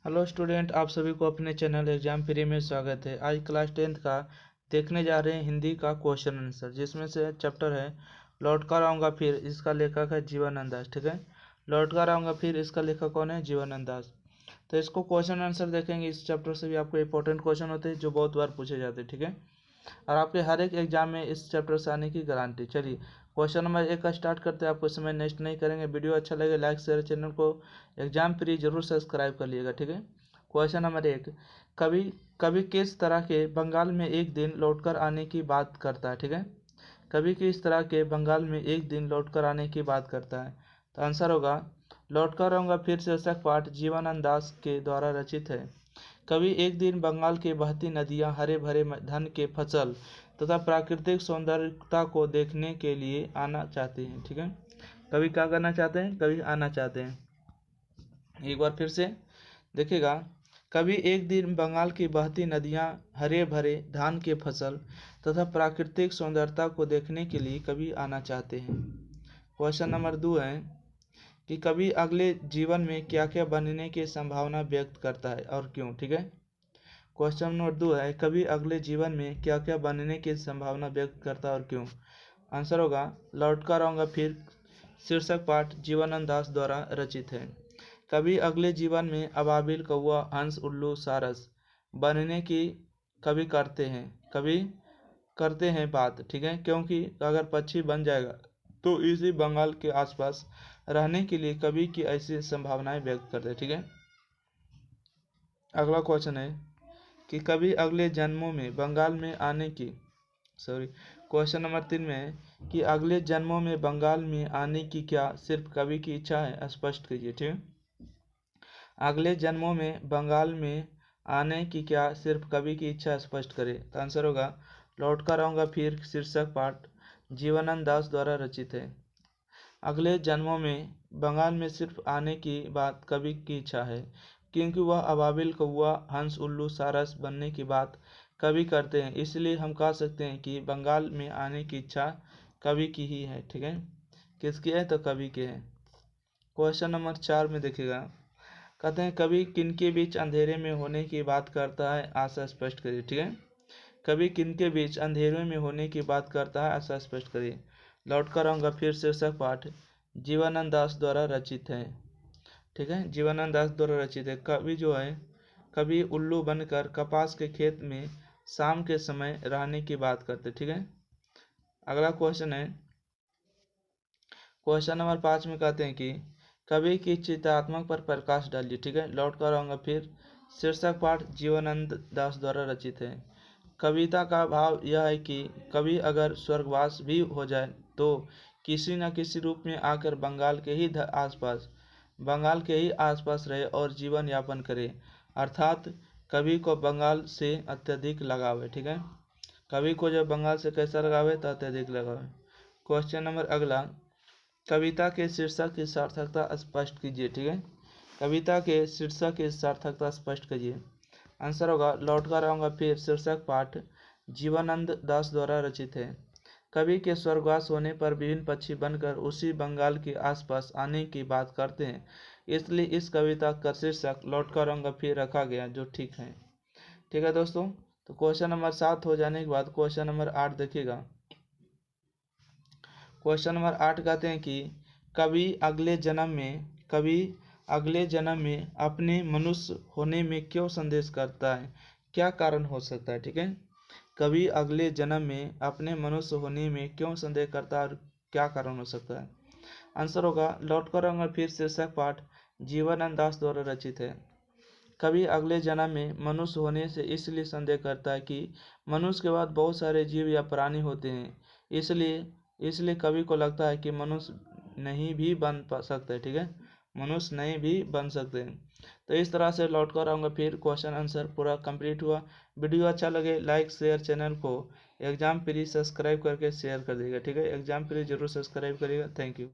Hello student, आप सभी को अपने चैनल एग्जाम फ्री में स्वागत है। आज क्लास 10th का देखने जा रहे हैं हिंदी का क्वेश्चन आंसर, जिसमें से चैप्टर है लौट कर आऊँगा फिर। इसका लेखक है जीवनानंद दास। ठीक है, लौट कर आऊँगा फिर इसका लेखक कौन है? जीवनानंद दास। तो इसको क्वेश्चन आंसर देखेंगे। इस चैप्टर से भी आपको इंपॉर्टेंट क्वेश्चन होते हैं जो बहुत बार पूछे जाते हैं। ठीक है, और आपके हर एक एग्जाम में इस चैप्टर से आने की गारंटी। चलिए क्वेश्चन नंबर 1 का स्टार्ट करते हैं। आपको समय नेक्स्ट नहीं करेंगे। वीडियो अच्छा लगे लाइक शेयर, चैनल को एग्जाम फ्री जरूर सब्सक्राइब कर लीजिएगा। ठीक है, क्वेश्चन नंबर 1, कभी कभी किस तरह के बंगाल में एक दिन लौटकर आने की बात करता है? ठीक है, कभी किस तरह के बंगाल में एक दिन लौटकर आने की बात करता है? तो आंसर होगा लौटकर आऊँगा फिर शीर्षक पाठ जीवनानंद दास के द्वारा रचित है। कभी एक दिन बंगाल की बहती नदियां हरे भरे धन के फसल तथा प्राकृतिक सौंदर्यता को देखने के लिए आना चाहते हैं। ठीक है, कभी क्या करना चाहते हैं? कभी आना चाहते हैं। एक बार फिर से देखिएगा, कभी एक दिन बंगाल की बहती नदियां हरे भरे धान के फसल तथा प्राकृतिक सौंदर्यता को देखने के लिए कभी आना चाहते हैं। क्वेश्चन नंबर 2 है कि कभी अगले जीवन में क्या क्या बनने की संभावना व्यक्त करता है और क्यों? ठीक है, क्वेश्चन नंबर 2 है कभी अगले जीवन में क्या क्या बनने की संभावना व्यक्त करता है और क्यों? आंसर होगा लौटकर आऊँगा फिर शीर्षक पाठ जीवनानंद दास द्वारा रचित है। कभी अगले जीवन में अबाबिल कौवा हंस उल्लू सारस बनने की कभी करते हैं बात। ठीक है, क्योंकि अगर पक्षी बन जाएगा तो इसी बंगाल के आसपास रहने के लिए कभी की ऐसी संभावनाएं व्यक्त करते हैं। ठीक है, अगला क्वेश्चन है कि कभी अगले जन्मों में बंगाल में आने की क्वेश्चन नंबर 3 में है कि अगले जन्मों में बंगाल में आने की क्या सिर्फ कवि की इच्छा है? स्पष्ट कीजिए। ठीक है, अगले जन्मों में बंगाल में आने की क्या सिर्फ कवि की इच्छा? स्पष्ट करें। तो आंसर होगा लौटकर आऊँगा फिर शीर्षक पाठ जीवनानंद दास द्वारा रचित है। अगले जन्मों में बंगाल में सिर्फ आने की बात कवि की इच्छा है, क्योंकि वह अबाबिल कौवा हंस उल्लू सारस बनने की बात कवि करते हैं, इसलिए हम कह सकते हैं कि बंगाल में आने की इच्छा कवि की ही है। ठीक है, किसकी है? तो कवि की है। क्वेश्चन नंबर 4 में देखिएगा, कहते हैं कवि किनके बीच अंधेरे में होने की बात करता है? आशा स्पष्ट करिए। ठीक है, कवि किनके बीच अंधेरे में होने की बात करता है? आशा स्पष्ट करिए। लौट कर आऊँगा फिर शीर्षक पाठ जीवनानंद दास द्वारा रचित है। ठीक है, जीवनानंद दास द्वारा रचित है। कवि जो है, कवि उल्लू बनकर कपास के खेत में शाम के समय रहने की बात करते। ठीक है, अगला क्वेश्चन है क्वेश्चन नंबर 5 में कहते हैं कि कवि की चित्रात्मक पर प्रकाश डालिए। ठीक है, लौट कर आऊँगा फिर शीर्षक पाठ जीवनानंद दास द्वारा रचित है। कविता का भाव यह है कि कवि अगर स्वर्गवास भी हो जाए तो किसी न किसी रूप में आकर बंगाल के ही आसपास रहे और जीवन यापन करे, अर्थात कवि को बंगाल से अत्यधिक लगाव है। ठीक है, कवि को जब बंगाल से कैसा लगाव है? तो अत्यधिक लगाव है। क्वेश्चन नंबर अगला, कविता के शीर्षक की सार्थकता स्पष्ट कीजिए। ठीक है, कविता के शीर्षक की सार्थकता स्पष्ट कीजिए। आंसर होगा लौट कर आऊँगा फिर शीर्षक पाठ जीवनानंद दास द्वारा रचित है। कवि के स्वर्गवास होने पर विभिन्न पक्षी बनकर उसी बंगाल के आसपास आने की बात करते हैं, इसलिए इस कविता का शीर्षक लौट कर आऊँगा फिर रखा गया, जो ठीक है। ठीक है दोस्तों, तो क्वेश्चन नंबर 7 हो जाने के बाद क्वेश्चन नंबर 8 देखिएगा। क्वेश्चन नंबर 8 कहते हैं कि कवि अगले जन्म में अपने मनुष्य होने में क्यों संदेश करता है? क्या कारण हो सकता है? ठीक है, कवि अगले जन्म में अपने मनुष्य होने में क्यों संदेह करता है और क्या कारण हो सकता है? आंसर होगा लौट कर आऊँगा फिर शीर्षक पाठ जीवनानंद दास द्वारा रचित है। कवि अगले जन्म में मनुष्य होने से इसलिए संदेह करता है कि मनुष्य के बाद बहुत सारे जीव या प्राणी होते हैं, इसलिए कवि को लगता है कि मनुष्य नहीं भी बन सकते। ठीक है, मनुष्य नहीं भी बन सकते हैं। तो इस तरह से लौट कर आऊँगा फिर क्वेश्चन आंसर पूरा कंप्लीट हुआ। वीडियो अच्छा लगे लाइक शेयर, चैनल को एग्जाम फ्री सब्सक्राइब करके शेयर कर दीजिएगा। ठीक है, एग्जाम फ्री जरूर सब्सक्राइब करिएगा। Thank you.